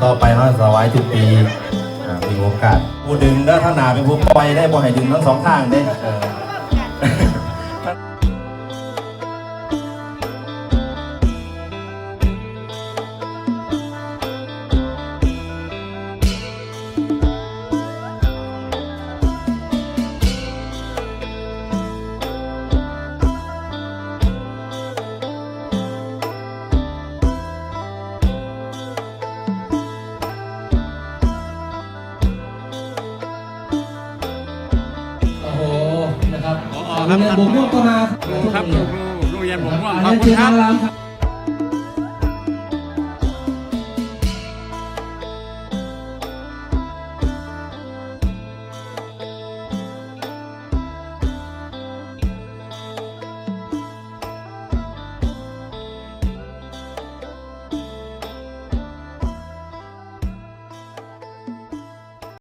ต่อไปเขาสวายทุกปีมีโอกาสผู้ดึงแล้วถ้าหนาเป็นผู้ปล่อยได้บ่ให้ดึงทั้งสองทางได้โรงเรียนบ่ม่วงก็มา ครับโรงเรียนบ่ม่วง ขอบคุณครับ